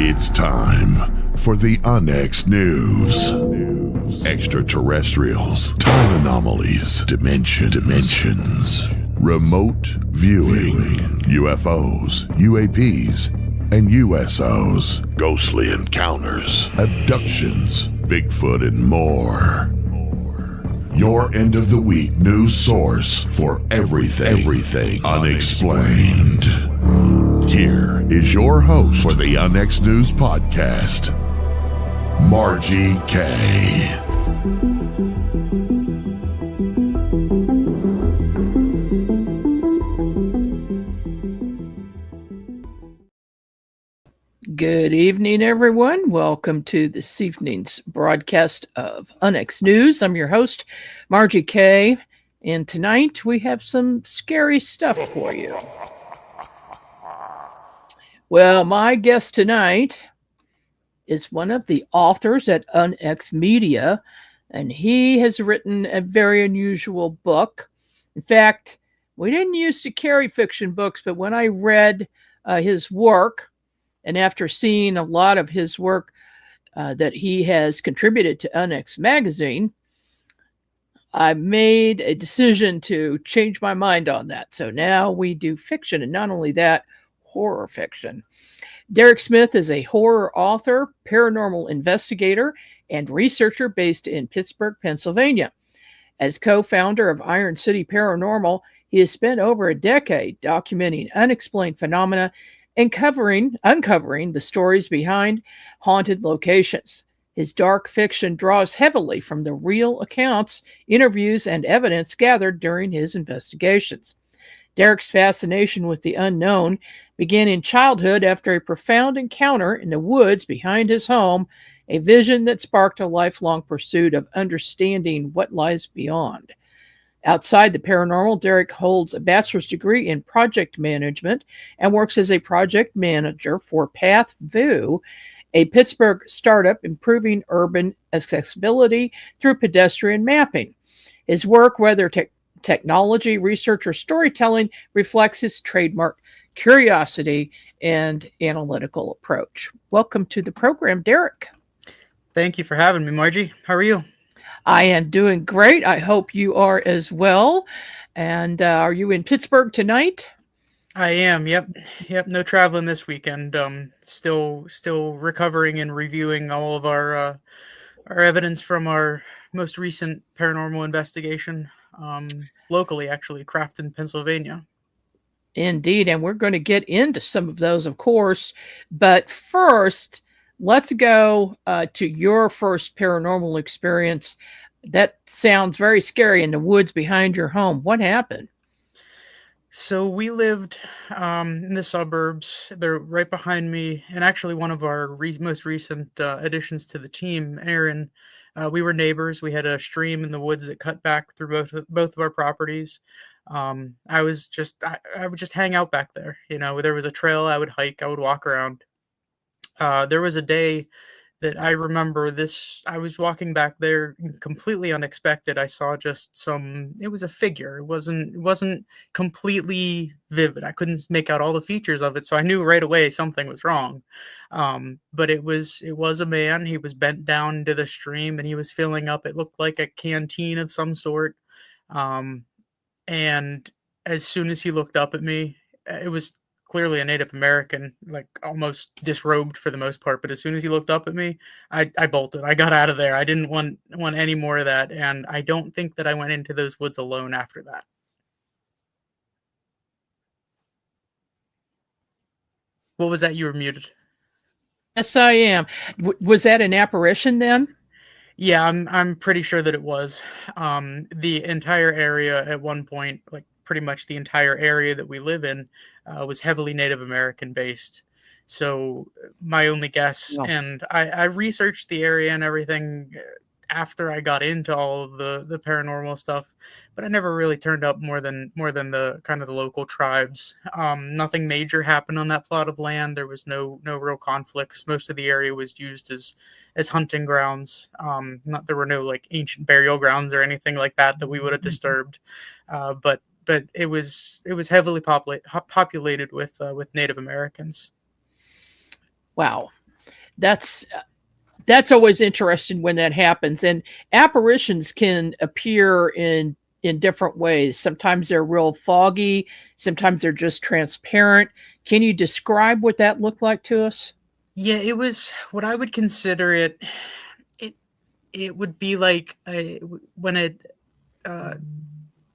It's time for the Unexed News. Extraterrestrials, time anomalies, dimensions, remote viewing, UFOs, UAPs, and USOs, ghostly encounters, abductions, Bigfoot, and more. Your end of the week news source for everything unexplained. Here is your host for the Unexed News podcast, Margie K. Good evening, everyone. Welcome to this evening's broadcast of Unexed News. I'm your host, Margie K. And tonight we have some scary stuff for you. Well, my guest tonight is one of the authors at Unexed Media, and he has written a very unusual book. In fact, we didn't used to carry fiction books, but when I read his work, and after seeing a lot of his work that he has contributed to Unexed magazine, I made a decision to change my mind on that. So now we do fiction, and not only that, horror fiction. Derrick Smith is a horror author, paranormal investigator, and researcher based in Pittsburgh, Pennsylvania. As co-founder of Iron City Paranormal, he has spent over a decade documenting unexplained phenomena and uncovering the stories behind haunted locations. His dark fiction draws heavily from the real accounts, interviews, and evidence gathered during his investigations. Derrick's fascination with the unknown began in childhood after a profound encounter in the woods behind his home, a vision that sparked a lifelong pursuit of understanding what lies beyond. Outside the paranormal, Derrick holds a bachelor's degree in project management and works as a project manager for PathView, a Pittsburgh startup improving urban accessibility through pedestrian mapping. His work, whether technology, research, or storytelling, reflects his trademark curiosity and analytical approach. Welcome to the program, Derrick. Thank you for having me, Margie. How are you? I am doing great. I hope you are as well. And are you in Pittsburgh tonight? I am. Yep. No traveling this weekend. Still recovering and reviewing all of our evidence from our most recent paranormal investigation. Locally, actually, Crafton, Pennsylvania. Indeed, and we're going to get into some of those, of course. But first, let's go to your first paranormal experience. That sounds very scary, in the woods behind your home. What happened? So we lived in the suburbs. They're right behind me, and actually one of our most recent additions to the team, Aaron. We were neighbors. We had a stream in the woods that cut back through both of our properties. I would just hang out back there. You know, there was a trail I would hike. I would walk around. There was a day that I remember this. I was walking back there completely unexpected. I saw it was a figure. It wasn't completely vivid. I couldn't make out all the features of it. So I knew right away something was wrong. But it was a man. He was bent down into the stream and he was filling up. It looked like a canteen of some sort. And as soon as he looked up at me, it was clearly a Native American, like almost disrobed for the most part. But as soon as he looked up at me, I bolted. I got out of there. I didn't want any more of that. And I don't think that I went into those woods alone after that. What was that? You were muted. Yes, I am. Was that an apparition then? Yeah, I'm pretty sure that it was. The entire area at one point, like pretty much the entire area that we live in, was heavily Native American based. So my only guess, and I researched the area and everything after I got into all of the paranormal stuff, but I never really turned up more than the kind of the local tribes. Nothing major happened on that plot of land. There was no real conflicts. Most of the area was used as hunting grounds. There were no like ancient burial grounds or anything like that we would have disturbed. But it was heavily populated with Native Americans. Wow. That's always interesting when that happens. And apparitions can appear in different ways. Sometimes they're real foggy, sometimes they're just transparent. Can you describe what that looked like to us? Yeah, it was what I would consider it. It it would be like when a uh,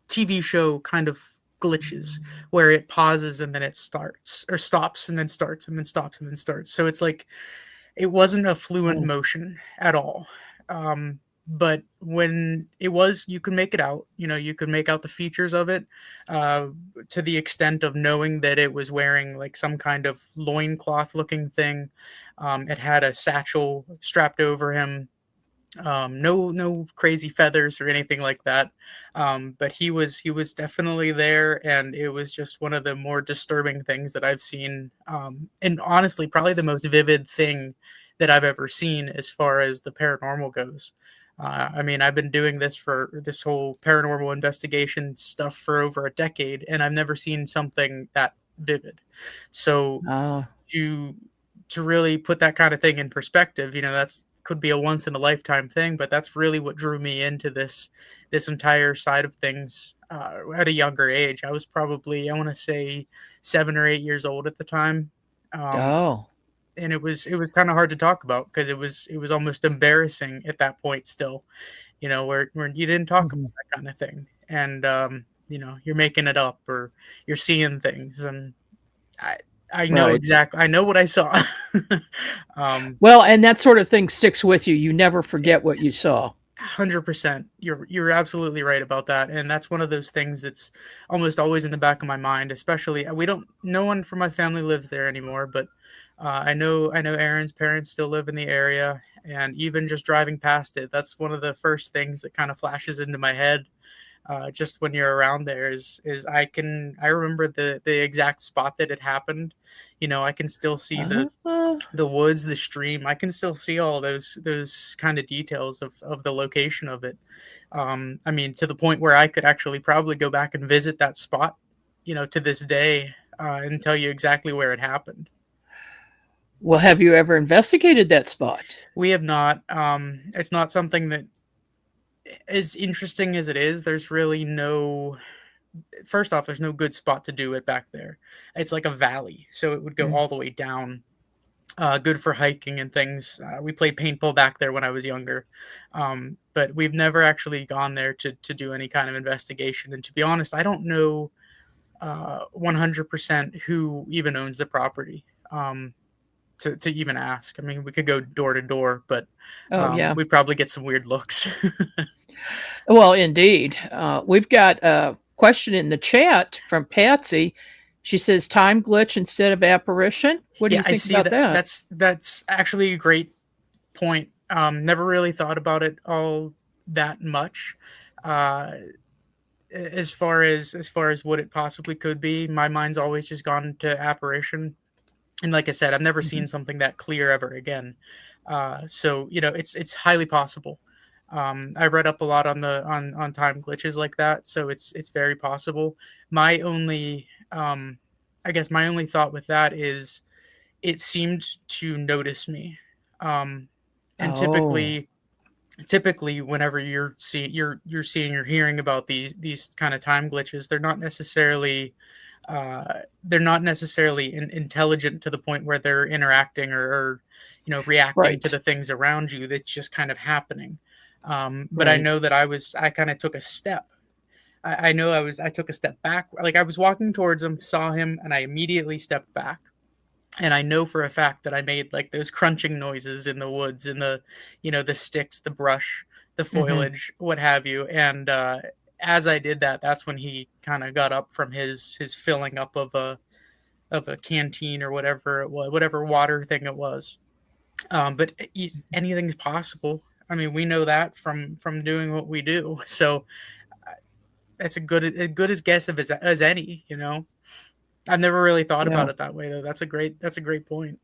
TV show kind of glitches, where it pauses and then it starts, or stops and then starts and then stops and then starts. So it's like it wasn't a fluent Mm. motion at all. But when it was, you could make it out. You could make out the features of it, uh, to the extent of knowing that it was wearing like some kind of loincloth looking thing. It had a satchel strapped over him. No crazy feathers or anything like that. But he was definitely there, and it was just one of the more disturbing things that I've seen. And honestly, probably the most vivid thing that I've ever seen as far as the paranormal goes. I mean, I've been doing this whole paranormal investigation stuff for over a decade, and I've never seen something that vivid. So Uh, to to really put that kind of thing in perspective, that's could be a once in a lifetime thing, but that's really what drew me into this entire side of things at a younger age. I was probably, I want to say, 7 or 8 years old at the time. Um, oh. and it was kind of hard to talk about because it was almost embarrassing at that point still, where you didn't talk about Mhm. that kind of thing. And you're making it up, or you're seeing things, and I I know Right. exactly, I know what I saw. um Well, and that sort of thing sticks with you. You never forget what you saw. 100%. You're absolutely right about that, and that's one of those things that's almost always in the back of my mind. Especially, we don't. No one from my family lives there anymore, but I know Aaron's parents still live in the area, and even just driving past it, that's one of the first things that kind of flashes into my head. Just when you're around there, is I remember the exact spot that it happened. I can still see the Uh, the woods, the stream. I can still see all those kind of details of the location of it. I mean, to the point where I could actually probably go back and visit that spot, to this day, and tell you exactly where it happened. well, have you ever investigated that spot? We have not. It's not something that, as interesting as it is, there's really no. First off, there's no good spot to do it back there. It's like a valley, so it would go Mm. all the way down. Good for hiking and things. We played paintball back there when I was younger, but we've never actually gone there to do any kind of investigation. And to be honest, I don't know 100% who even owns the property, to even ask. I mean, we could go door to door, but Oh, yeah. we'd probably get some weird looks. Well, indeed. We've got a question in the chat from Patsy. She says time glitch instead of apparition. What do Yeah, you I think see about that. that? That's actually a great point. Never really thought about it all that much. Uh, as far as what it possibly could be, my mind's always just gone to apparition. And like I said, I've never Mhm. seen something that clear ever again. So it's highly possible. I read up a lot on time glitches like that, so it's very possible. My only I guess my only thought with that is it seemed to notice me. Um, and Oh, typically whenever you're seeing or hearing about these kind of time glitches, they're not necessarily intelligent to the point where they're interacting, or reacting to right, the things around you. That's just kind of happening. But I right. know that I kind of took a step. I know I took a step back. Like, I was walking towards him, saw him, and I immediately stepped back. And I know for a fact that I made like those crunching noises in the woods, in the sticks, the brush, the Hmm. foliage, what have you. And as I did that, that's when he kind of got up from his filling up of a canteen, or whatever it was, whatever water thing it was. But anything's possible. I mean, we know that from doing what we do. So that's a good as guess of as any. I've never really thought Yeah, about it that way, though. That's a great point.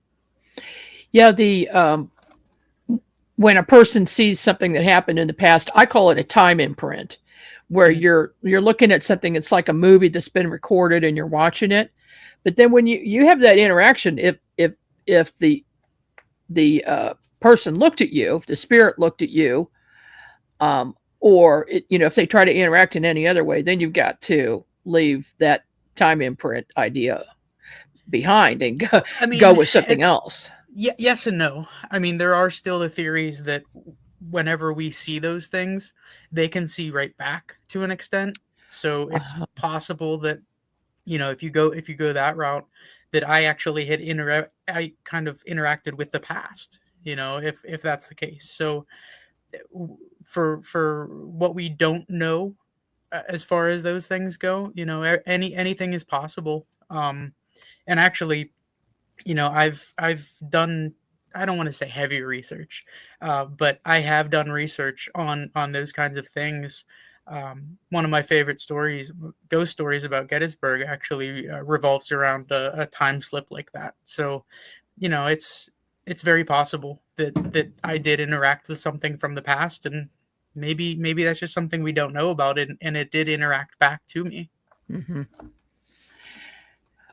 yeah. The when a person sees something that happened in the past, I call it a time imprint, where Mhm. you're looking at something. It's like a movie that's been recorded and you're watching it. But then when you have that interaction, if the the person looked at you, if the spirit looked at you, or if they try to interact in any other way, then you've got to leave that time imprint idea behind and I go mean, with something else. yes and no. I mean, there are still the theories that whenever we see those things, they can see right back to an extent. So it's Uh, possible that if you go that route, that I actually I kind of interacted with the past. If that's the case. So for what we don't know, as far as those things go, anything is possible. And actually, I've done, I don't want to say heavy research, but I have done research on those kinds of things. One of my favorite stories, ghost stories about Gettysburg, actually revolves around a time slip like that. So, it's very possible that I did interact with something from the past, and maybe that's just something we don't know about it, and it did interact back to me. mm-hmm.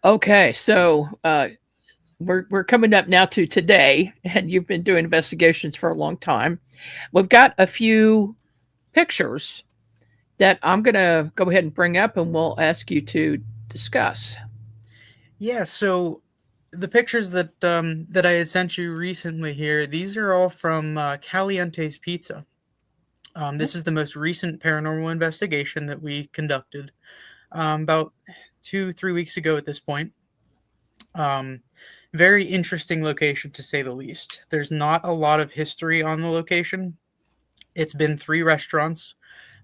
Okay, so we're coming up now to today, and you've been doing investigations for a long time. We've got a few pictures that I'm going to go ahead and bring up, and we'll ask you to discuss. Yeah, so the pictures that I had sent you recently here, these are all from Caliente's Pizza. This is the most recent paranormal investigation that we conducted about 2-3 weeks ago at this point. Very interesting location, to say the least. There's not a lot of history on the location. It's been 3 restaurants,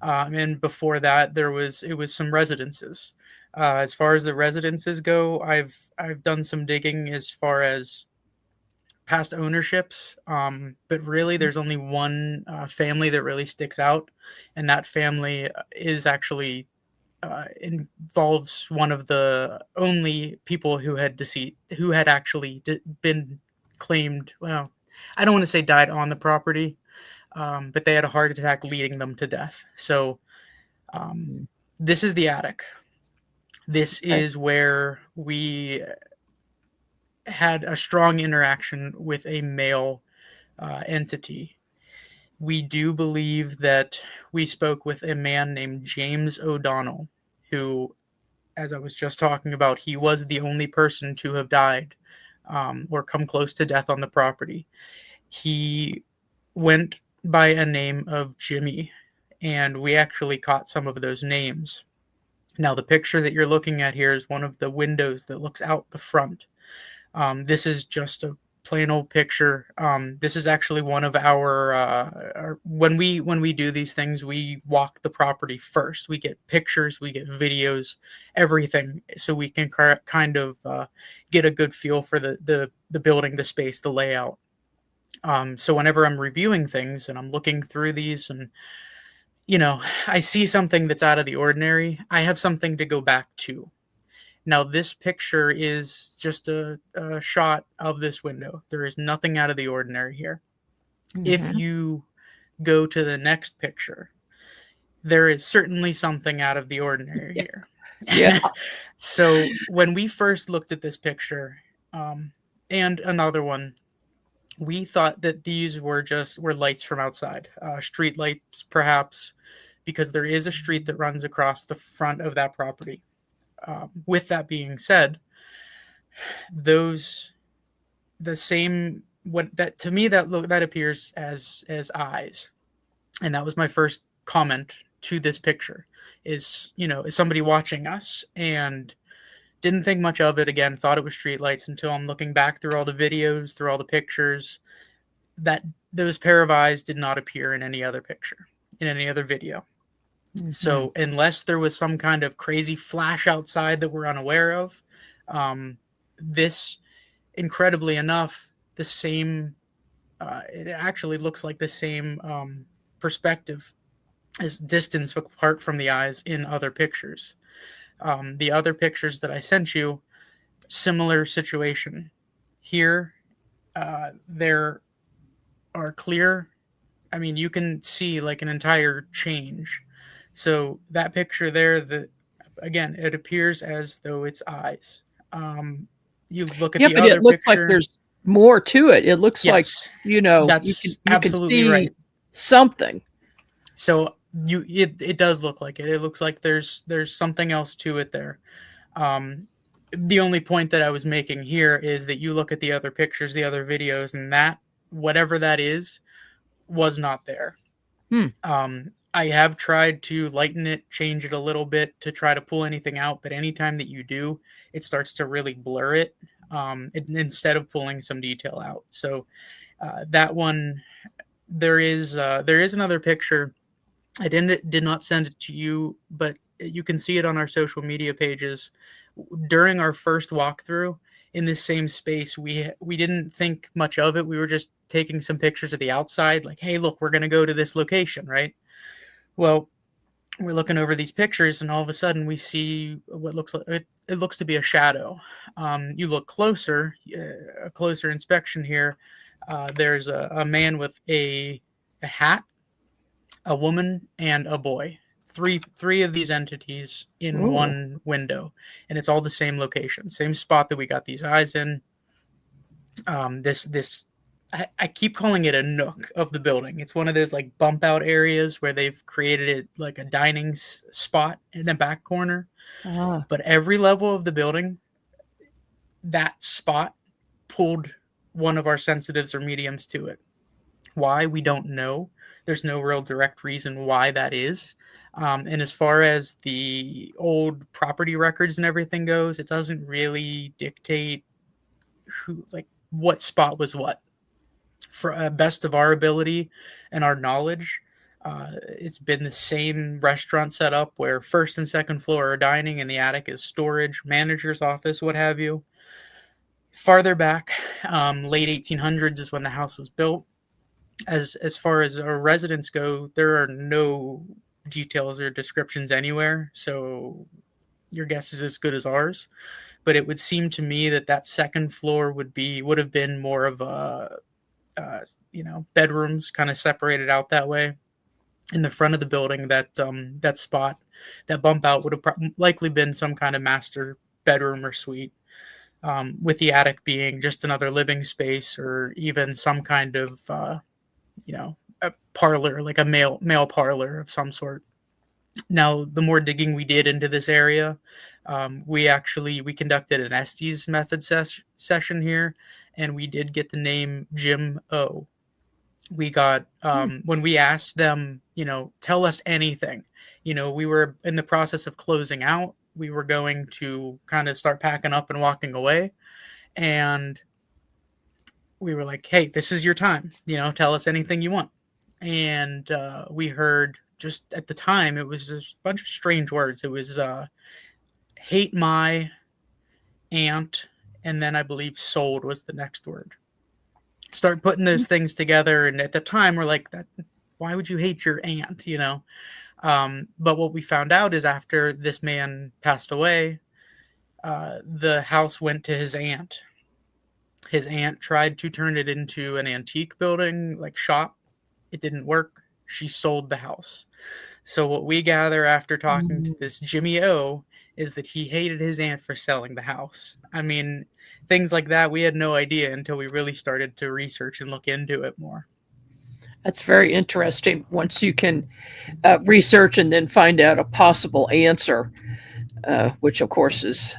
and before that, it was some residences. As far as the residences go, I've done some digging as far as past ownerships, but really, there's only one family that really sticks out, and that family is actually involves one of the only people who had actually been claimed. Well, I don't want to say died on the property, but they had a heart attack leading them to death. So this is the attic. This Okay. is where we had a strong interaction with a male entity. We do believe that we spoke with a man named James O'Donnell, who, as I was just talking about, he was the only person to have died or come close to death on the property. He went by a name of Jimmy, and we actually caught some of those names. Now, the picture that you're looking at here is one of the windows that looks out the front. This is just a plain old picture. This is actually one of our when we do these things, we walk the property first. We get pictures, we get videos, everything, so we can kind of get a good feel for the building, the space, the layout. So whenever I'm reviewing things and I'm looking through these, and I see something that's out of the ordinary, I have something to go back to. Now, this picture is just a shot of this window. There is nothing out of the ordinary here. If Mhm. you go to the next picture, there is certainly something out of the ordinary Yeah. here. Yeah. So when we first looked at this picture, and another one, we thought that these were lights from outside, street lights perhaps, because there is a street that runs across the front of that property. With that being said, those the same what that to me that appears as eyes, and that was my first comment to this picture. Is somebody watching us, and didn't think much of it. Again, thought it was streetlights until I'm looking back through all the videos, through all the pictures, that those pair of eyes did not appear in any other picture, in any other video. Mhm. So unless there was some kind of crazy flash outside that we're unaware of, this, incredibly enough, the same. It actually looks like the same perspective as distance apart from the eyes in other pictures. The other pictures that I sent you, similar situation. Here, there are clear. I mean, you can see like an entire change. So that picture there, again, it appears as though it's eyes. You look at Yeah, the but it other looks like picture. more to it. It looks like, Yes, you know, that's you can absolutely see right. something. So it does look like it. It looks like there's something else to it there. Um, the only point that I was making here is that you look at the other pictures, the other videos, and that whatever that is was not there. Hmm. I have tried to lighten it, change it a little bit to try to pull anything out, but anytime that you do, it starts to really blur it, instead of pulling some detail out. So that one, there is another picture. I did not send it to you, but you can see it on our social media pages. During our first walkthrough in this same space, we didn't think much of it. We were just taking some pictures of the outside, like, hey, look, we're gonna go to this location, right? Well, we're looking over these pictures, and all of a sudden we see what looks like it looks to be a shadow. You look closer, a closer inspection here. There's a man with a hat, a woman, and a boy. Three of these entities in Oh. one window, and it's all the same location, same spot that we got these eyes in. This I keep calling it a nook of the building. It's one of those like bump out areas where they've created it like a dining spot in the back corner. Ah. But every level of the building, that spot pulled one of our sensitives or mediums to it. Why, we don't know. There's no real direct reason why that is. And as far as the old property records and everything goes, it doesn't really dictate who, like, what spot was what. For best of our ability and our knowledge, it's been the same restaurant setup where first and second floor are dining and the attic is storage, manager's office, what have you. Farther back, late 1800s is when the house was built. As far as our residents go, there are no details or descriptions anywhere, so your guess is as good as ours. But it would seem to me that that second floor would have been more of a bedrooms kind of separated out that way. In the front of the building, that spot, that bump out would have likely been some kind of master bedroom or suite, with the attic being just another living space or even some kind of a parlor, like a male parlor of some sort. Now, the more digging we did into this area, we conducted an Estes method session here, and we did get the name Jim O. We got when we asked them, tell us anything. We were in the process of closing out. We were going to kind of start packing up and walking away, and we were like, hey, this is your time. Tell us anything you want. And we heard, just at the time, it was a bunch of strange words. It was hate my aunt, and then I believe sold was the next word. Start putting those things together, and at the time we're like, that, why would you hate your aunt? But what we found out is after this man passed away, the house went to his aunt. His aunt tried to turn it into an antique building, like shop. It didn't work. She sold the house. So what we gather after talking to this Jimmy O is that he hated his aunt for selling the house. I mean, things like that, we had no idea until we really started to research and look into it more. That's very interesting. Once you can research and then find out a possible answer, which of course is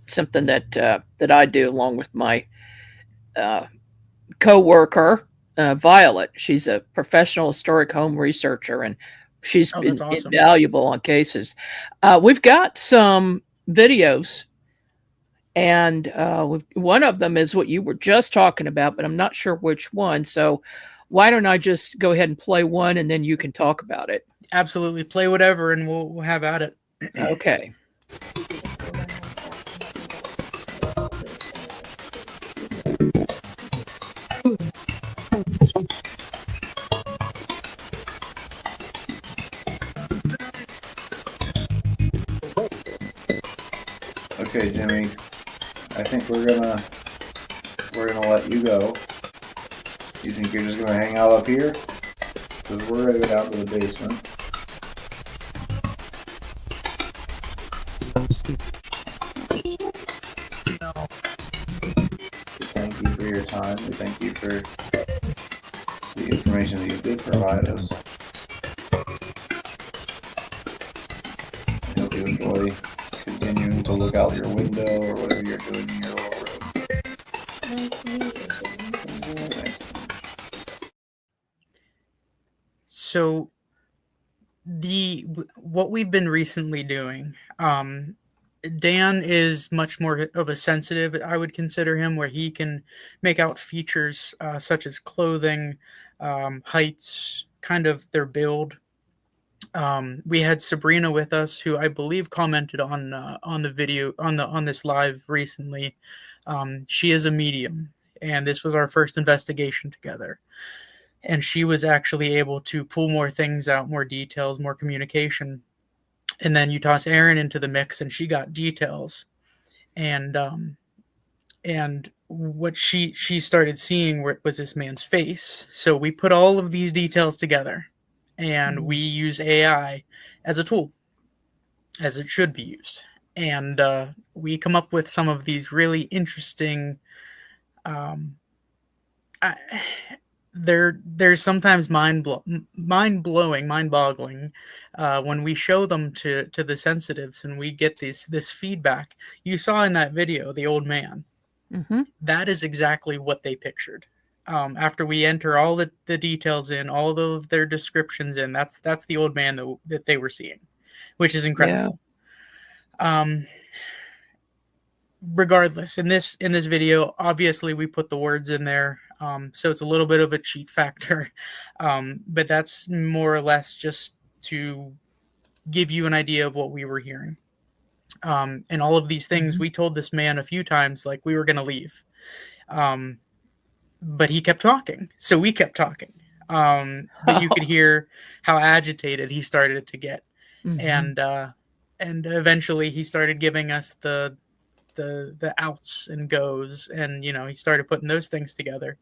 something that I do along with my co-worker, Violet. She's a professional historic home researcher, and she's been awesome. invaluable on cases. We've got some videos, and one of them is what you were just talking about, but I'm not sure which one. So why don't I just go ahead and play one, and then you can talk about it? Absolutely. Play whatever, and we'll have at it. Okay. Okay, Jimmy, I think we're gonna let you go. You think you're just gonna hang out up here? Because we're gonna go down to the basement. Thank you for your time. We thank you for the information that you did provide us. I hope you enjoy continuing to look out your window or whatever you're doing in your little room. So what we've been recently doing, Dan is much more of a sensitive, I would consider him, where he can make out features such as clothing, heights, kind of their build. We had Sabrina with us, who I believe commented on the video on this live recently. She is a medium, and this was our first investigation together. And she was actually able to pull more things out, more details, more communication. And then you toss Erin into the mix, and she got details. And what she started seeing was this man's face. So we put all of these details together, and we use AI as a tool, as it should be used. And we come up with some of these really interesting. They're sometimes mind-boggling when we show them to the sensitives, and we get this feedback. You saw in that video the old man. Mm-hmm. That is exactly what they pictured. After we enter all the details in, all of their descriptions in, that's the old man that they were seeing, which is incredible. Yeah. Regardless, in this video, obviously we put the words in there, so it's a little bit of a cheat factor, but that's more or less just to give you an idea of what we were hearing. And all of these things, we told this man a few times, like we were going to leave, but he kept talking, so we kept talking. But you could hear how agitated he started to get, and eventually he started giving us the outs and goes, and he started putting those things together.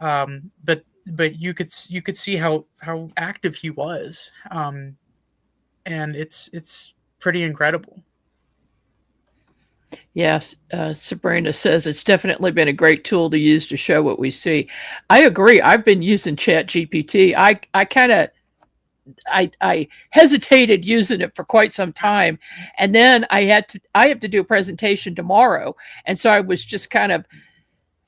But you could see how active he was, and it's pretty incredible. Yes, Sabrina says it's definitely been a great tool to use to show what we see. I agree. I've been using ChatGPT. I hesitated using it for quite some time, and then I have to do a presentation tomorrow, and so I was just kind of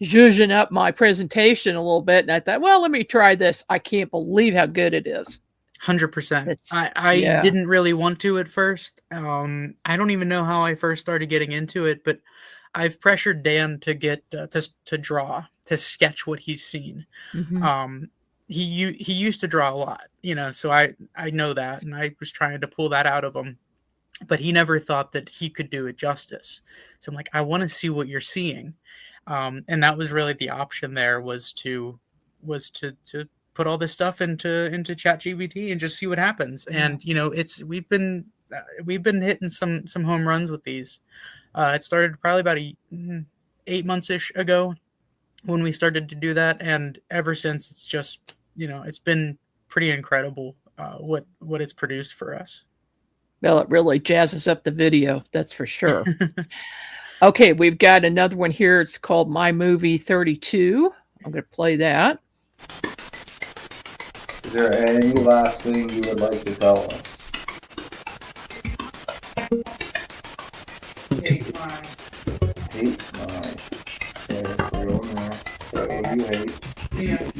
zhuzhing up my presentation a little bit, and I thought, well, let me try this. I can't believe how good it is. 100%. I didn't really want to at first. I don't even know how I first started getting into it, but I've pressured Dan to get to draw, to sketch what he's seen. He used to draw a lot, so I know that, and I was trying to pull that out of him, but he never thought that he could do it justice. So I'm like, I want to see what you're seeing, and that was really the option there, was to put all this stuff into ChatGPT and just see what happens. And we've been hitting some home runs with these. It started probably about 8 months-ish ago when we started to do that, and ever since it's just it's been pretty incredible what it's produced for us. Well, it really jazzes up the video, that's for sure. Okay, we've got another one here. It's called My Movie 32. I'm going to play that. Is there any last thing you would like to tell us? Hate mine. There, we're going there. What do you hate? Yeah.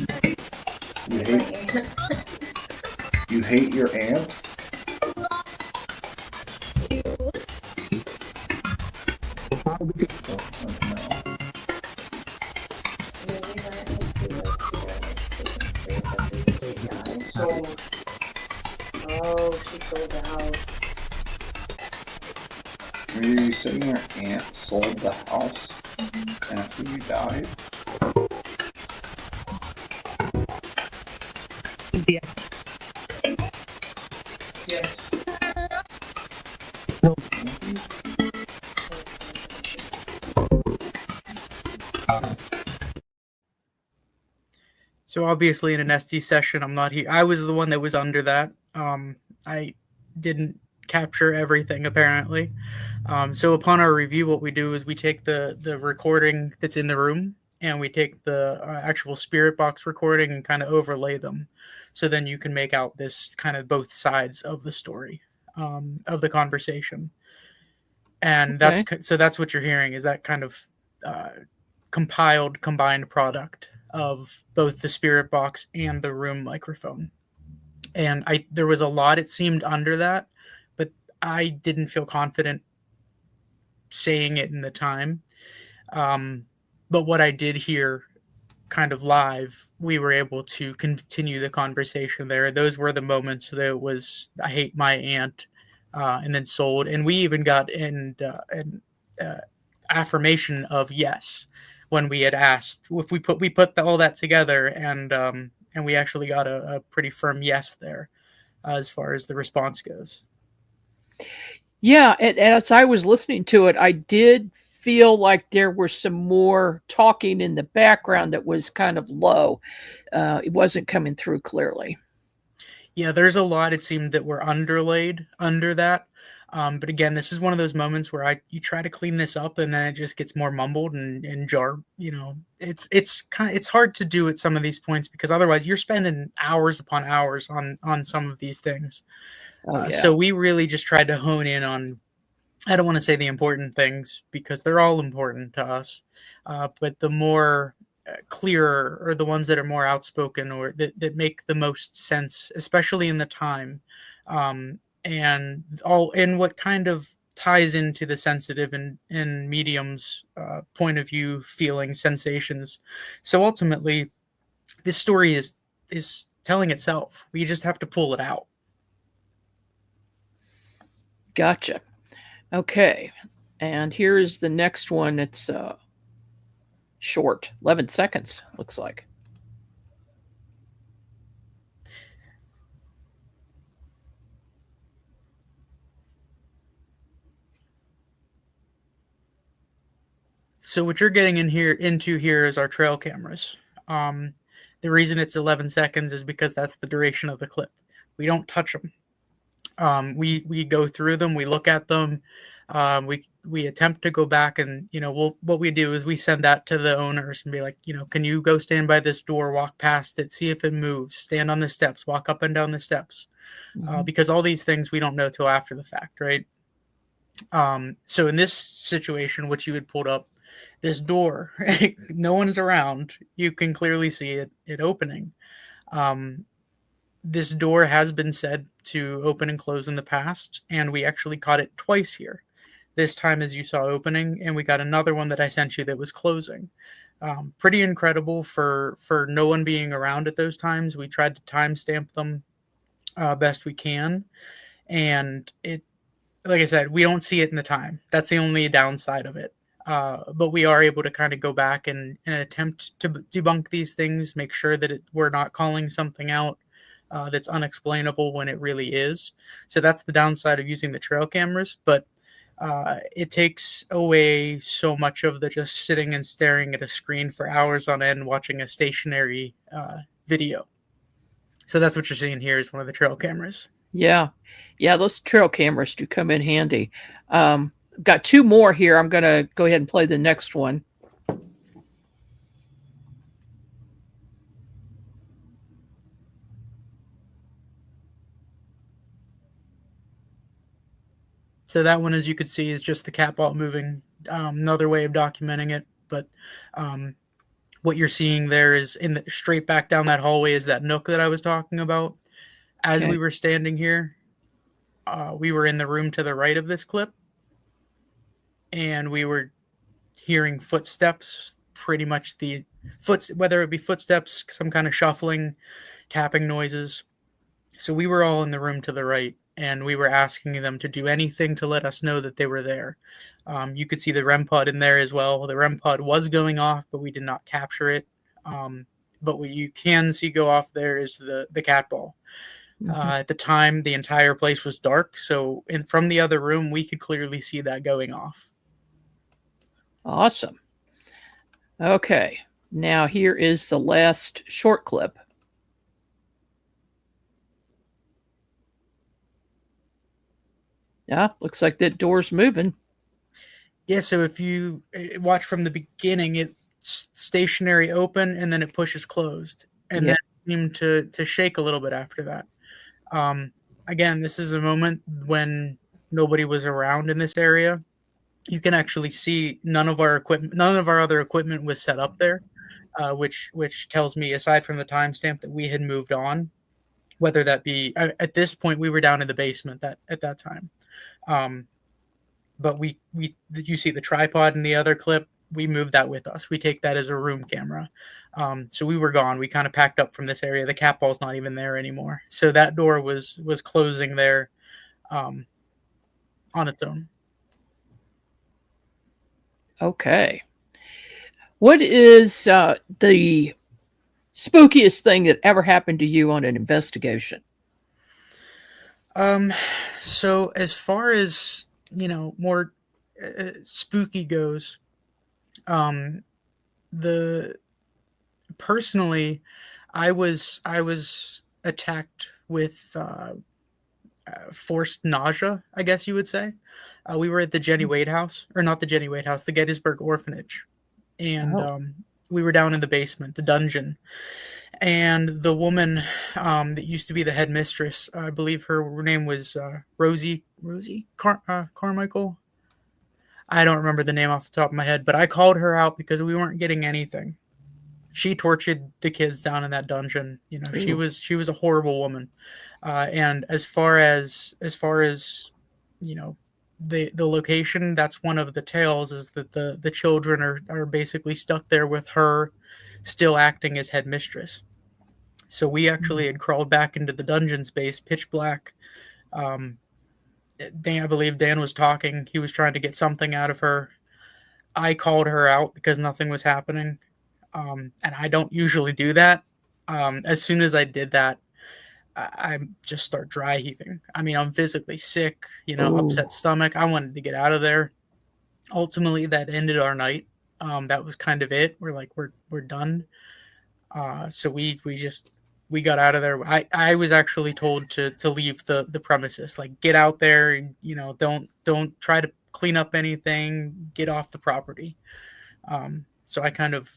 You hate your aunt? She sold the house. Are you saying your aunt sold the house after you died? Yes. Yes. So obviously in an SD session, I'm not here. I was the one that was under that. I didn't capture everything apparently. So upon our review, what we do is we take the recording that's in the room and we take the actual spirit box recording and kind of overlay them. So then you can make out this kind of both sides of the story, of the conversation. And Okay. that's what you're hearing, is that kind of combined product of both the spirit box and the room microphone. And there was a lot, it seemed, under that, but I didn't feel confident saying it in the time. But what I did hear kind of live, we were able to continue the conversation there. Those were the moments that it was, I hate my aunt, and then sold. And we even got an affirmation of yes when we had asked if we put all that together, and we actually got a pretty firm yes there, as far as the response goes. Yeah, and as I was listening to it, I did feel like there was some more talking in the background that was kind of low. It wasn't coming through clearly. Yeah, there's a lot, it seemed, that were underlaid under that. But again, this is one of those moments where you try to clean this up, and then it just gets more mumbled and jar. It's hard to do at some of these points, because otherwise you're spending hours upon hours on some of these things. Oh, yeah. So we really just tried to hone in on, I don't want to say the important things, because they're all important to us, but the more clearer, or the ones that are more outspoken, or that make the most sense, especially in the time, and what kind of ties into the sensitive and medium's point of view, feeling, sensations. So ultimately, this story is telling itself. We just have to pull it out. Gotcha. Okay. And here is the next one. It's short, 11 seconds, looks like. So what you're getting into here is our trail cameras. The reason it's 11 seconds is because that's the duration of the clip. We don't touch them. We go through them, we look at them, we attempt to go back, and what we do is we send that to the owners and be like, can you go stand by this door, walk past it, see if it moves, stand on the steps, walk up and down the steps, because all these things we don't know till after the fact, right? So in this situation, what you had pulled up, this door, no one's around, you can clearly see it opening. This door has been said to open and close in the past, and we actually caught it twice here. This time, as you saw, opening, and we got another one that I sent you that was closing. Pretty incredible for no one being around at those times. We tried to timestamp them best we can, and it, like I said, we don't see it in the time. That's the only downside of it. But we are able to kind of go back and attempt to debunk these things, make sure that we're not calling something out that's unexplainable when it really is. So that's the downside of using the trail cameras, but it takes away so much of the just sitting and staring at a screen for hours on end watching a stationary video. So that's what you're seeing here, is one of the trail cameras. Yeah, those trail cameras do come in handy. I've got two more here. I'm going to go ahead and play the next one. So that one, as you could see, is just the cat ball moving. Another way of documenting it, but what you're seeing there is straight back down that hallway is that nook that I was talking about. As we were standing here, we were in the room to the right of this clip, and we were hearing footsteps, pretty much whether it be footsteps, some kind of shuffling, tapping noises. So we were all in the room to the right, and we were asking them to do anything to let us know that they were there. You could see the REM pod in there as well. The REM pod was going off, but we did not capture it. But what you can see go off there is the cat ball. At the time, the entire place was dark, so from the other room, we could clearly see that going off. Awesome. Okay, now here is the last short clip. Yeah, looks like that door's moving. Yeah, so if you watch from the beginning, stationary open, and then it pushes closed, and Yeah. then it seemed to shake a little bit after that. Again, this is a moment when nobody was around in this area. You can actually see none of our other equipment was set up there, which tells me, aside from the timestamp, that we had moved on. Whether that be at this point, we were down in the basement at that time. But you see the tripod in the other clip. We moved that with us. We take that as a room camera. So we were gone. We kind of packed up from this area. The cat ball's not even there anymore. So that door was closing there, on its own. Okay. What is the spookiest thing that ever happened to you on an investigation? So as far as more spooky goes, the personally, I was attacked with forced nausea, I guess you would say. We were at the Jenny Wade house, or not the Jenny Wade house, the Gettysburg Orphanage, and Oh. we were down in the basement, the dungeon. And the woman that used to be the headmistress, I believe her name was Rosie Carmichael. I don't remember the name off the top of my head, but I called her out because we weren't getting anything. She tortured the kids down in that dungeon. She Ooh. was a horrible woman. And as far as the location, that's one of the tales, is that the children are basically stuck there with her still acting as headmistress. So we actually had crawled back into the dungeon space, pitch black. I believe Dan was talking. He was trying to get something out of her. I called her out because nothing was happening. And I don't usually do that. As soon as I did that, I just start dry heaving. I mean, I'm physically sick, upset stomach. I wanted to get out of there. Ultimately, that ended our night. That was kind of it. We're like, we're done. So we got out of there. I was actually told to leave the premises, like get out there, and don't try to clean up anything, get off the property. So I kind of,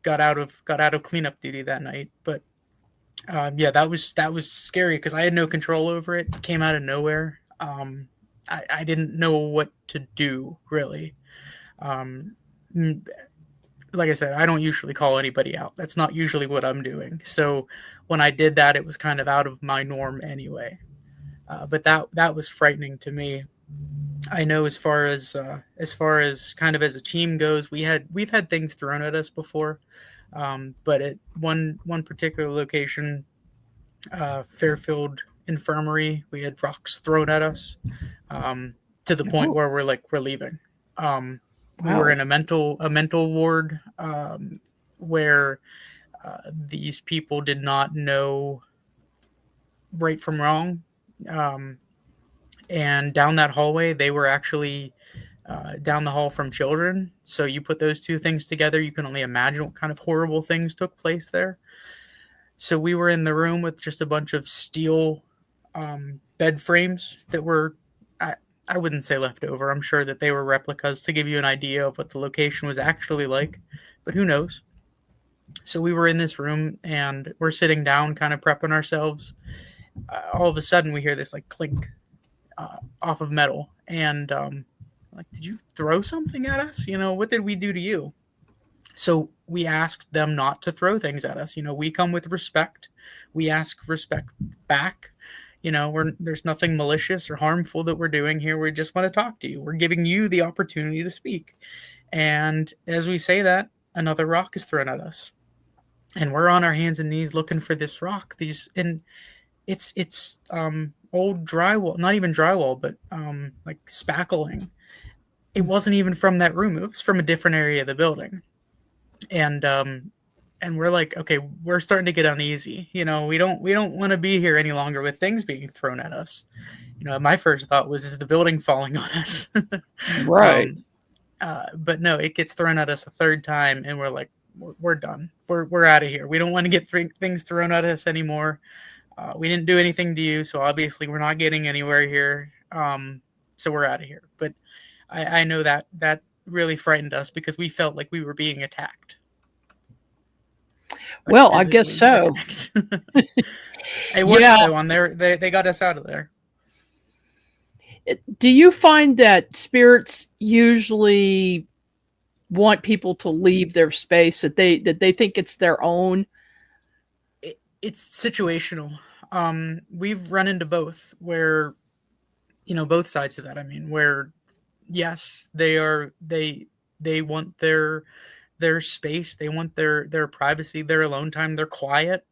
got out of cleanup duty that night. But yeah, that was scary because I had no control over it. It came out of nowhere. I didn't know what to do, really. Like I said, I don't usually call anybody out. That's not usually what I'm doing. So when I did that, it was kind of out of my norm anyway. But that was frightening to me. I know as far as kind of as a team goes, we've had things thrown at us before, but at one particular location, Fairfield Infirmary, we had rocks thrown at us, to the point where we're leaving. We were in a mental ward, where these people did not know right from wrong. And down that hallway, they were actually down the hall from children. So you put those two things together, you can only imagine what kind of horrible things took place there. So we were in the room with just a bunch of steel bed frames that were, I wouldn't say leftover. I'm sure that they were replicas to give you an idea of what the location was actually like, but who knows? So we were in this room and we're sitting down, kind of prepping ourselves. All of a sudden, we hear this like clink off of metal, and like, did you throw something at us? What did we do to you? So we asked them not to throw things at us. We come with respect. We ask respect back. There's nothing malicious or harmful that we're doing here. We just want to talk to you. We're giving you the opportunity to speak. And as we say that, another rock is thrown at us. And we're on our hands and knees looking for this rock. It's old drywall, not even drywall, but like spackling. It wasn't even from that room. It was from a different area of the building. And we're like, okay, we're starting to get uneasy. We don't want to be here any longer with things being thrown at us. My first thought was, is the building falling on us? Right. But no, it gets thrown at us a third time, and we're like, we're done. We're out of here. We don't want to get things thrown at us anymore. We didn't do anything to you, so obviously we're not getting anywhere here. So we're out of here. But I know that really frightened us because we felt like we were being attacked. Like, Well, I guess so. It worked Yeah. though. They got us out of there. Do you find that spirits usually want people to leave their space, that they think it's their own? It's situational. We've run into both, where, both sides of that. I mean, where yes, they want their space, they want their privacy, their alone time, their quiet.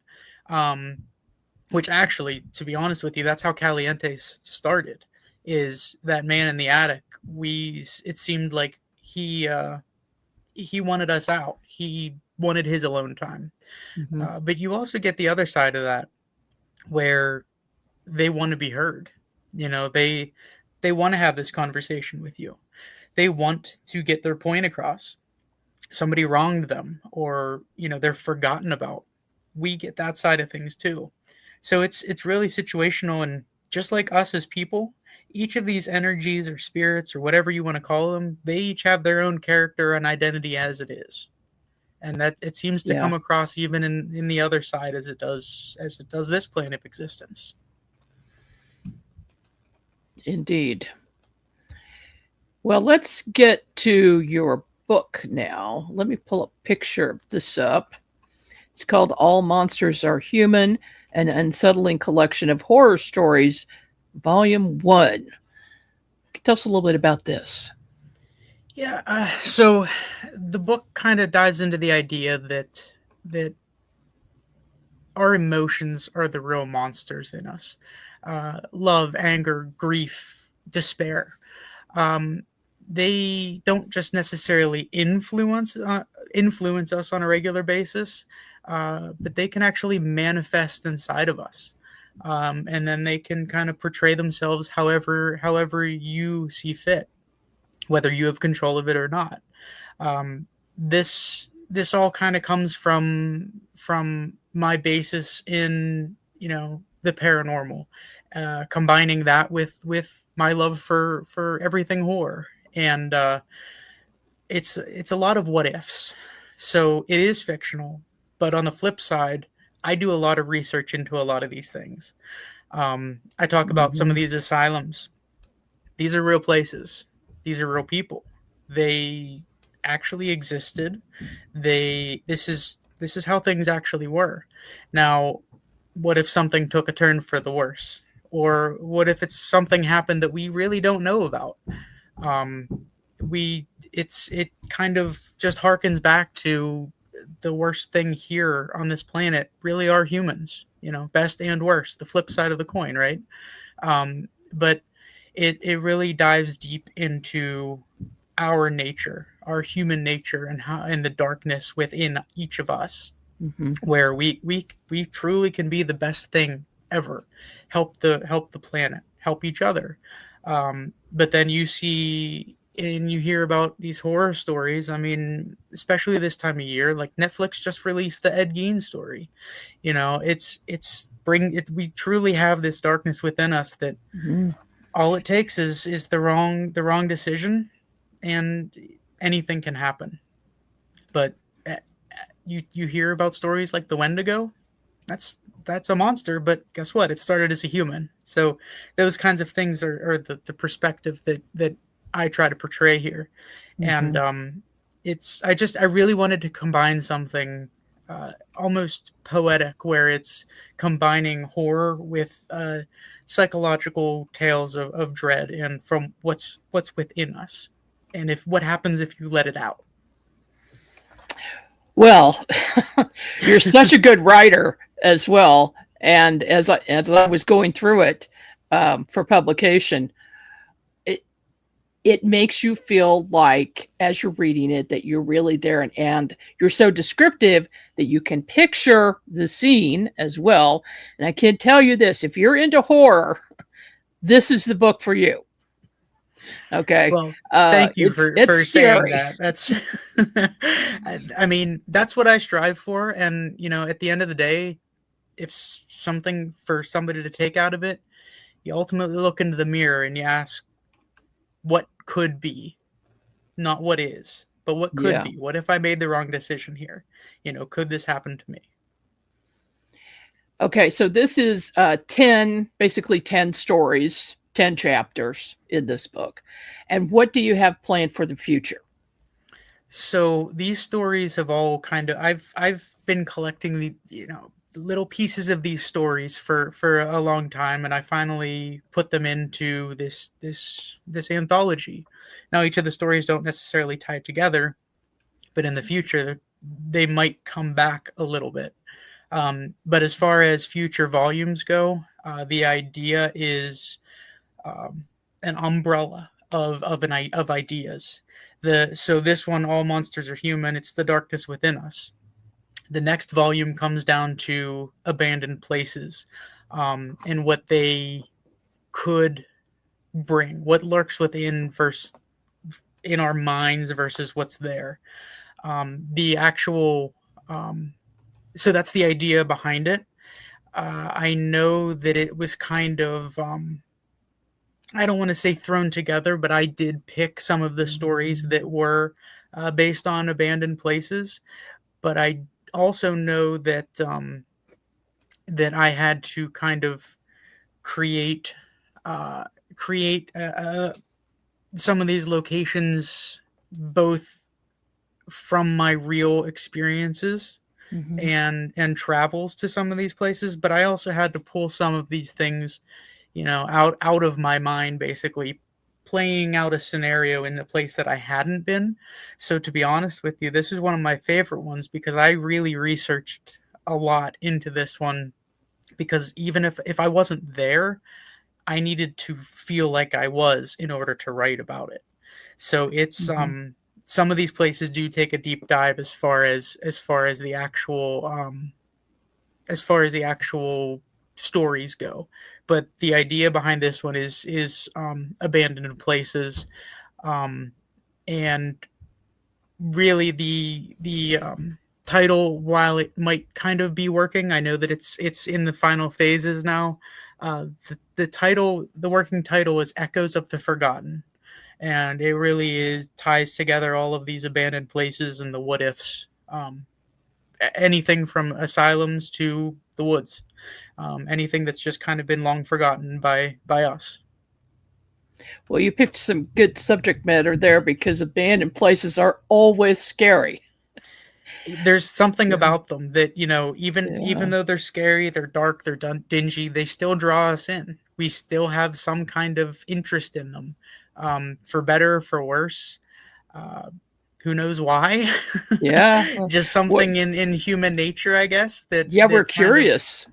Which actually, to be honest with you, that's how Calientes started. Is that man in the attic? It seemed like he wanted us out. He wanted his alone time. Mm-hmm. But you also get the other side of that, where they want to be heard. They want to have this conversation with you. They want to get their point across. Somebody wronged them, or they're forgotten about. We get that side of things too. So it's really situational, and just like us as people, each of these energies or spirits or whatever you want to call them, they each have their own character and identity as it is. And that it seems to come across even in the other side as it does this plane of existence. Indeed. Well, let's get to your book now. Let me pull a picture of this up. It's called All Monsters Are Human, an unsettling collection of horror stories, Volume 1. Tell us a little bit about this. Yeah, so the book kind of dives into the idea that our emotions are the real monsters in us. Love, anger, grief, despair. They don't just necessarily influence us on a regular basis, but they can actually manifest inside of us. And then they can kind of portray themselves however you see fit, whether you have control of it or not. This all kind of comes from my basis in the paranormal, combining that with my love for everything horror, and it's a lot of what ifs. So it is fictional, but on the flip side, I do a lot of research into a lot of these things. I talk about some of these asylums. These are real places. These are real people. They actually existed. This is how things actually were. Now, what if something took a turn for the worse? Or what if it's something happened that we really don't know about? It kind of just harkens back to the worst thing here on this planet really are humans, best and worst, the flip side of the coin, right? But it really dives deep into our nature, our human nature, and the darkness within each of us, where we truly can be the best thing ever, help the planet, help each other. But then you see and you hear about these horror stories. I mean, especially this time of year, like Netflix just released the Ed Gein story. We truly have this darkness within us that all it takes is the wrong decision, and anything can happen. But you hear about stories like the Wendigo. That's a monster, but guess what? It started as a human. So those kinds of things are the perspective that I try to portray here. And I really wanted to combine something almost poetic, where it's combining horror with psychological tales of dread, and from what's within us, and what happens if you let it out. Well, you're such a good writer as well. And as I was going through it for publication, it makes you feel like, as you're reading it, that you're really there, and you're so descriptive that you can picture the scene as well. And I can tell you this: if you're into horror, this is the book for you. Okay. Well, thank you for saying that. That's, I mean, that's what I strive for. And, at the end of the day, if something for somebody to take out of it, you ultimately look into the mirror and you ask, what could be? not what is, but what could Yeah. be. What if I made the wrong decision here? Could this happen to me? Okay, so this is 10, basically 10 stories, 10 chapters in this book. And what do you have planned for the future? So these stories have all kind of I've been collecting the little pieces of these stories for a long time, and I finally put them into this anthology. Now each of the stories don't necessarily tie together, but in the future they might come back a little bit. But as far as future volumes go, the idea is um, an umbrella of ideas. So this one, All Monsters Are Human. It's the darkness within us. The next volume comes down to abandoned places, and what they could bring, what lurks within versus in our minds versus what's there. The actual so that's the idea behind it. I know that it was kind of I don't want to say thrown together, but I did pick some of the stories that were based on abandoned places. But I also know that I had to kind of create uh, create some of these locations both from my real experiences Mhm. and travels to some of these places, but I also had to pull some of these things out of my mind, basically playing out a scenario in the place that I hadn't been. So to be honest with you, this is one of my favorite ones because I really researched a lot into this one, because even if I wasn't there, I needed to feel like I was in order to write about it. So it's Mhm. some of these places do take a deep dive as far as the actual stories go. But the idea behind this one is abandoned places, um, and really the title, while it might kind of be working, I know that it's in the final phases now. The title, the working title, is Echoes of the Forgotten, and it really ties together all of these abandoned places and the what ifs. Anything from asylums to the woods, anything that's just kind of been long forgotten by us. Well, you picked some good subject matter there because abandoned places are always scary. There's something Yeah. about them that even Yeah. though they're scary, they're dark, they're dingy, they still draw us in. We still have some kind of interest in them, for better or for worse. Uh, who knows why? Yeah. Just What? something in human nature, I guess, that Yeah, we're that kind of curious.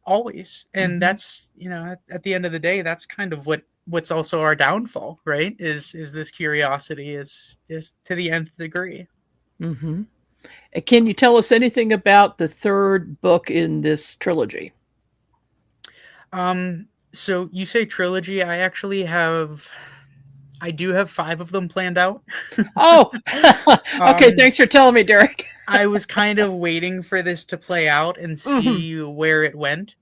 always. And Mhm. that's at the end of the day, that's kind of what's also our downfall, right? Is this curiosity is just to the nth degree. Mhm. And can you tell us anything about the third book in this trilogy? So you say trilogy, I do have 5 of them planned out. Oh, okay. um Thanks for telling me, Derek. I was kind of waiting for this to play out and Mhm. see where it went,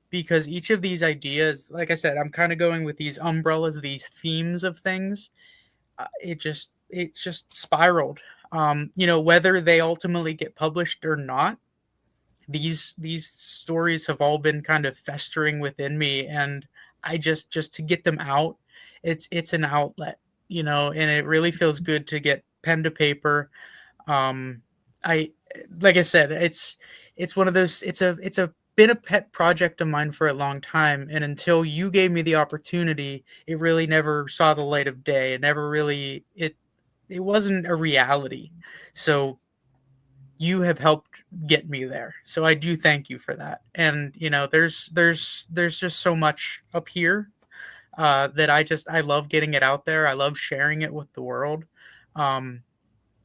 because each of these ideas, like I said, I'm kind of going with these umbrellas, these themes of things. It just spiraled. Whether they ultimately get published or not, these stories have all been kind of festering within me, and I just to get them out, it's an outlet, and it really feels good to get pen to paper. um I Like I said, it's one of those, it's a been a pet project of mine for a long time, and until you gave me the opportunity, it really never saw the light of day. It never really it wasn't a reality. So you have helped get me there, so I do thank you for that. And there's just so much up here, that I love getting it out there. I love sharing it with the world. um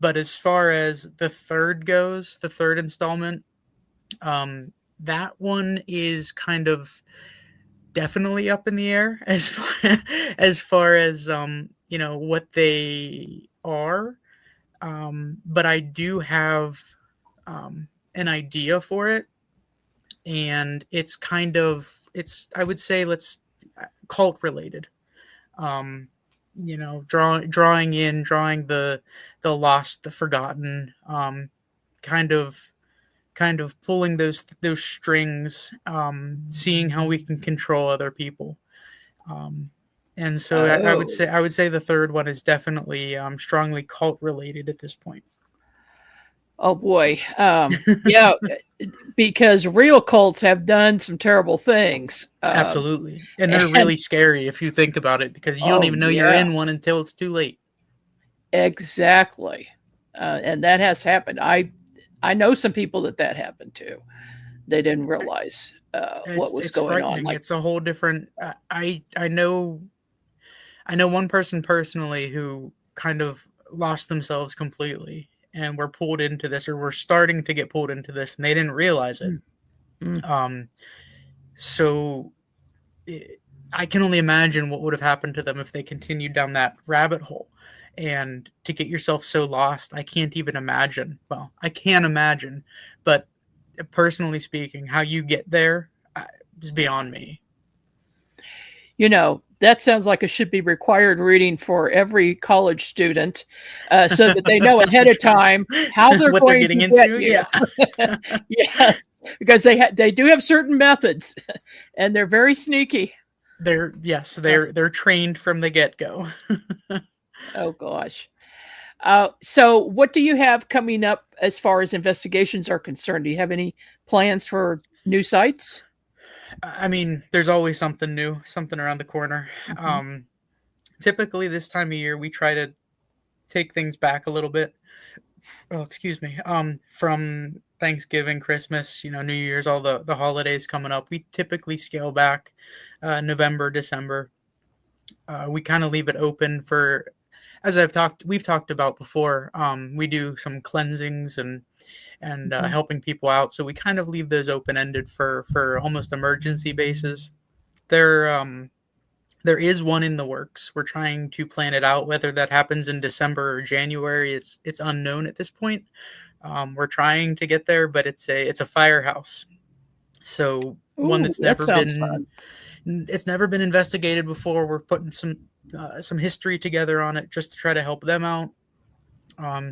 but as far as the third goes, the third installment, um that one is kind of definitely up in the air as far as what they are. But I do have an idea for it, and it's I would say, let's cult related. um drawing the lost, the forgotten, kind of pulling those strings, seeing how we can control other people. And so Oh. I would say the third one is definitely strongly cult related at this point. Oh boy. Yeah, because real cults have done some terrible things. Absolutely. And they're And really scary if you think about it, because you don't oh even know you're yeah, in one until it's too late. exactly. And that has happened. I know some people that happened to. They didn't realize what was It's going on. frightening. Like, It's a whole different. I know one person personally who kind of lost themselves completely and were pulled into this, or were starting to get pulled into this, and they didn't realize it. mm, mm. Um, so I can only imagine what would have happened to them if they continued down that rabbit hole. And to get yourself so lost, I can't even imagine. Well, I can imagine, but personally speaking, how you get there is beyond me. That sounds like it should be required reading for every college student, so that they know ahead of time how they're What they're going getting to get into, you. yeah. Yes, because they do have certain methods, and they're very sneaky. They're trained from the get-go. Oh gosh. So what do you have coming up as far as investigations are concerned? Do you have any plans for new sites? I mean, there's always something new, something around the corner. Mhm. Typically this time of year, we try to take things back a little bit. Oh, excuse me. From Thanksgiving, Christmas, New Year's, all the holidays coming up, we typically scale back November, December. We kind of leave it open for, as we've talked about before. We do some cleansings and Mhm. helping people out, so we kind of leave those open ended for almost emergency basis. There is one in the works. We're trying to plan it out. Whether that happens in December or January, it's unknown at this point. We're trying to get there, but it's a firehouse. So one Ooh, that's that never sounds been fun. it's never been investigated before. We're putting some history together on it just to try to help them out.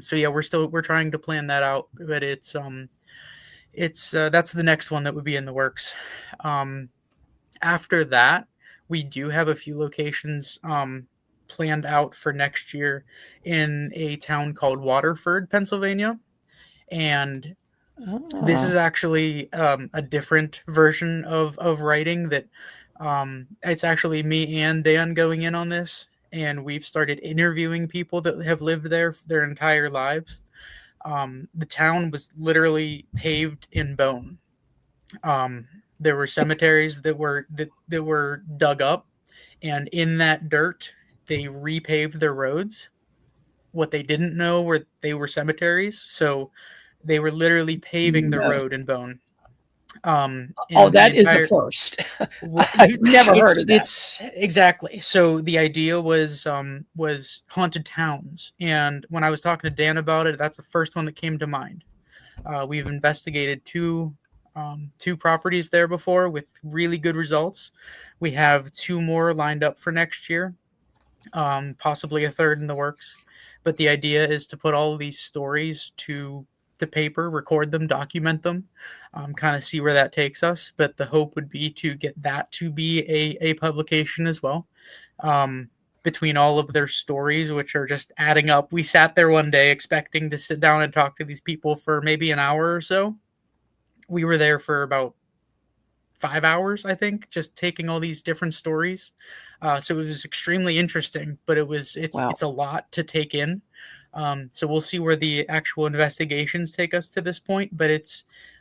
So yeah, we're trying to plan that out, but it's that's the next one that would be in the works. Um, After that, we do have a few locations planned out for next year in a town called Waterford, Pennsylvania. And this Ah, is actually a different version of writing that it's actually me and Dan going in on this. And we've started interviewing people that have lived there their entire lives. The town was literally paved in bone. Um, there were cemeteries that were dug up, and in that dirt, they repaved their roads. What they didn't know were they were cemeteries, so they were literally paving the no. road in bone. Oh, And the that is a entire first. I've never heard of that. it's exactly. So the idea was haunted towns, and when I was talking to Dan about it, that's the first one that came to mind. We've investigated two properties there before with really good results. We have two more lined up for next year, possibly a third in the works. But the idea is to put all of these stories to paper, record them, document them, kind of see where that takes us. But the hope would be to get that to be a publication as well. Between all of their stories, which are just adding up. We sat there one day expecting to sit down and talk to these people for maybe an hour or so. We were there for about 5 hours, I think, just taking all these different stories. So it was extremely interesting, but Wow. it's a lot to take in. So we'll see where the actual investigations take us to this point, but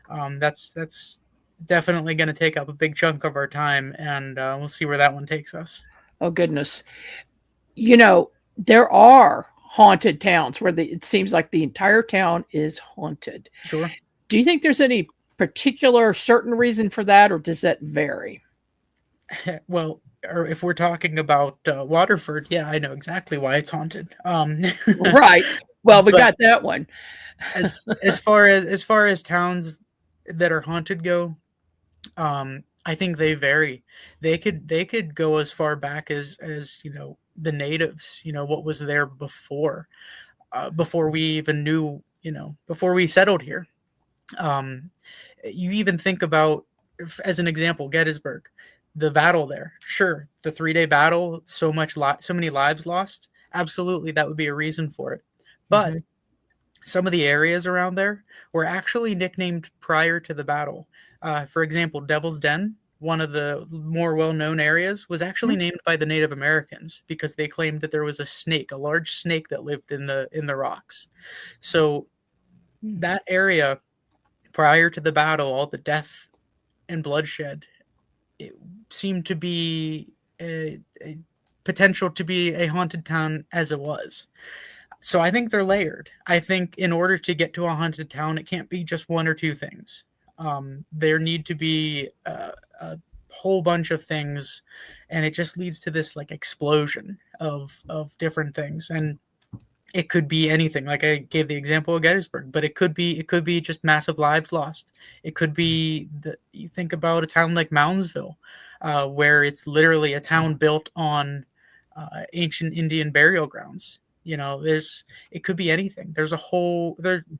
that's definitely going to take up a big chunk of our time, and we'll see where that one takes us. Oh goodness. There are haunted towns where it seems like the entire town is haunted. Sure. Do you think there's any particular certain reason for that, or does that vary? Well, or if we're talking about Waterford, yeah, I know exactly why it's haunted. Right. Well, we But got that one. as far as towns that are haunted go, I think they vary. They could go as far back as the natives, what was there before, before we even knew, before we settled here. You even think about, as an example, Gettysburg, the battle there. Sure, the 3-day battle, so many lives lost. Absolutely, that would be a reason for it. But Mhm. some of the areas around there were actually nicknamed prior to the battle. For example, Devil's Den, one of the more well-known areas, was actually named by the Native Americans because they claimed that there was a large snake that lived in the rocks. So that area, prior to the battle, all the death and bloodshed, it seemed to be a potential to be a haunted town as it was. So I think they're layered. I think in order to get to a haunted town, it can't be just one or two things. There need to be a whole bunch of things, and it just leads to this like explosion of different things. And it could be anything. Like I gave the example of Gettysburg, but it could be just massive lives lost. It could be you think about a town like Moundsville, where it's literally a town built on ancient Indian burial grounds. It could be anything.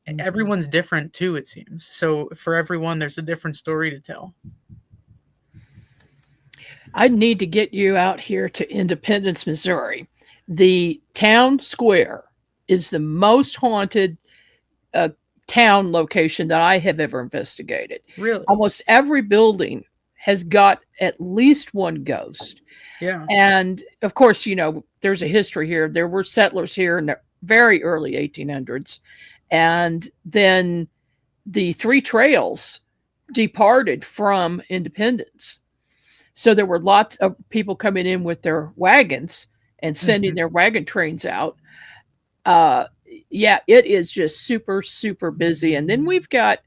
Everyone's different too, it seems. So for everyone, there's a different story to tell. I need to get you out here to Independence, Missouri. The town square is the most haunted town location that I have ever investigated. Really? Almost every building has got at least one ghost. Yeah. And of course, there's a history here. There were settlers here in the very early 1800s. And then the three trails departed from Independence. So there were lots of people coming in with their wagons and sending their wagon trains out. Yeah, it is just super, super busy. And then we've got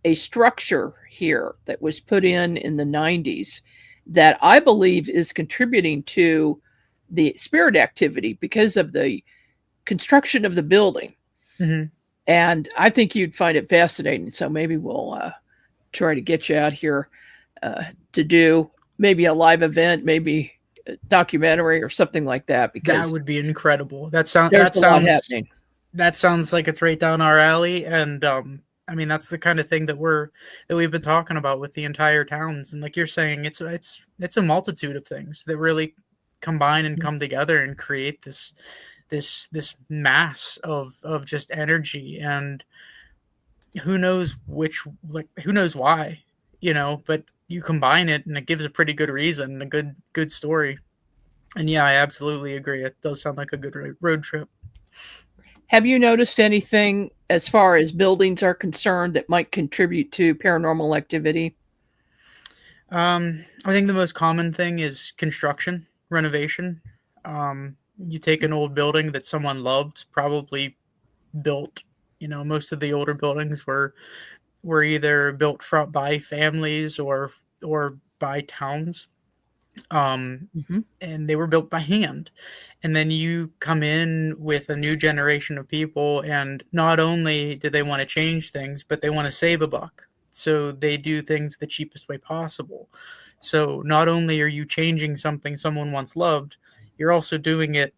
a structure here that was put in the 90s that I believe is contributing to the spirit activity because of the construction of the building. Mm-hmm. And I think you'd find it fascinating. So maybe we'll try to get you out here to do maybe a live event, maybe a documentary or something like that. Because that would be incredible. there's a lot happening. That sounds like it's right down our alley. And I mean, that's the kind of thing that we've been talking about with the entire towns. And like you're saying, it's a multitude of things that really combine and come together and create this mass of just energy. And who knows who knows why, but you combine it and it gives a pretty good reason, a good story. And yeah, I absolutely agree. It does sound like a good road trip. Have you noticed anything as far as buildings are concerned that might contribute to paranormal activity? I think the most common thing is construction, renovation. You take an old building that someone loved, probably built, most of the older buildings were either built by families or by towns. And they were built by hand. And then you come in with a new generation of people, and not only do they want to change things, but they want to save a buck. So they do things the cheapest way possible. So not only are you changing something someone once loved, you're also doing it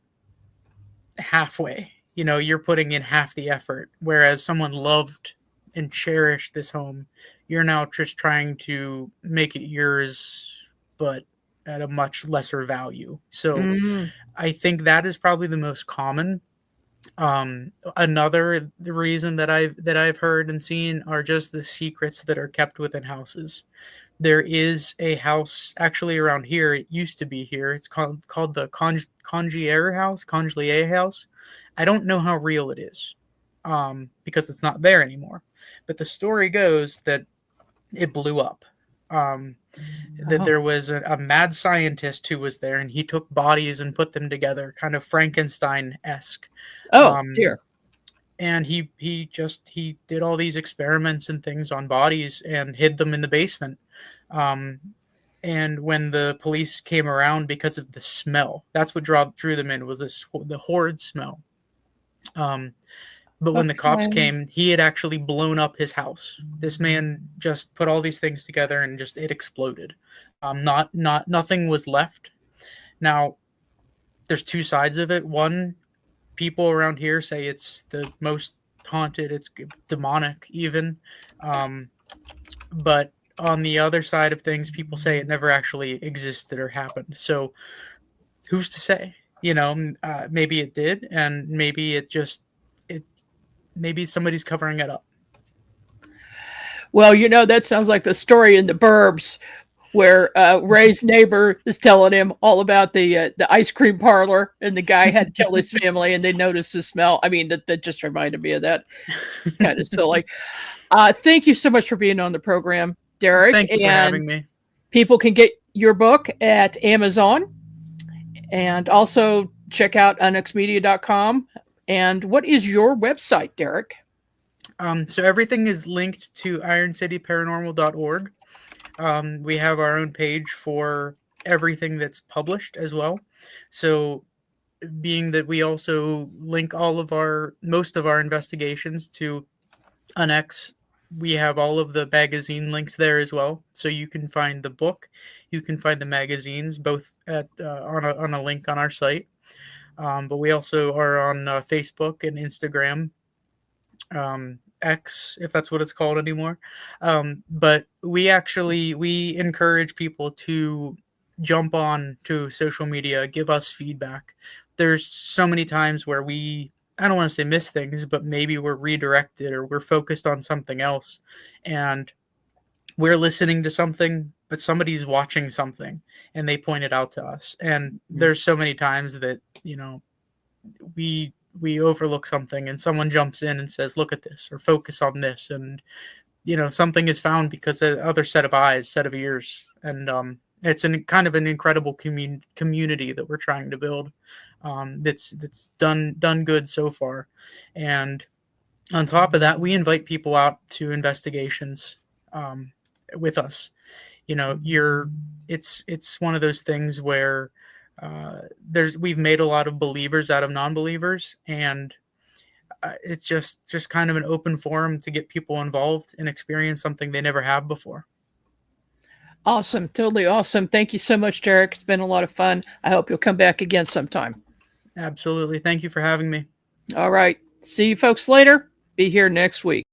halfway. You're putting in half the effort, whereas someone loved and cherished this home, you're now just trying to make it yours, but at a much lesser value. So I think that is probably the most common. Another reason that I've heard and seen are just the secrets that are kept within houses. There is a house actually around here. It used to be here. It's called the Congier house. I don't know how real it is, because it's not there anymore. But the story goes that it blew up. That there was a mad scientist who was there, and he took bodies and put them together, kind of Frankenstein-esque. Dear. And he did all these experiments and things on bodies and hid them in the basement. And when the police came around, because of the smell, that's what drew them in, was the horrid smell. But when the cops came, he had actually blown up his house. This man just put all these things together and it exploded. Nothing was left. Now, there's two sides of it. One, people around here say it's the most haunted, it's demonic even. But on the other side of things, people say it never actually existed or happened. So who's to say? Maybe it did, and maybe maybe somebody's covering it up. Well, that sounds like the story in the Burbs where Ray's neighbor is telling him all about the ice cream parlor, and the guy had killed his family, and they noticed the smell. I mean, that just reminded me of that. Kind of silly. Thank you so much for being on the program, Derrick. Thank you for having me. People can get your book at Amazon, and also check out unxmedia.com. And what is your website, Derrick? So everything is linked to ironcityparanormal.org. We have our own page for everything that's published as well. So being that we also link most of our investigations to UNX, we have all of the magazine links there as well. So you can find the book, you can find the magazines, both on a link on our site. But we also are on Facebook and Instagram, X, if that's what it's called anymore. But we encourage people to jump on to social media, give us feedback. There's so many times where I don't want to say miss things, but maybe we're redirected or we're focused on something else, and we're listening to something, but somebody's watching something and they point it out to us. And there's so many times that, we overlook something and someone jumps in and says, look at this, or focus on this. And, something is found because of the other set of eyes, set of ears. And it's kind of an incredible community that we're trying to build. That's done good so far. And on top of that, we invite people out to investigations with us. It's one of those things where we've made a lot of believers out of non-believers, and it's just kind of an open forum to get people involved and experience something they never have before. Awesome. Totally awesome. Thank you so much, Derrick. It's been a lot of fun. I hope you'll come back again sometime. Absolutely. Thank you for having me. All right. See you folks later. Be here next week.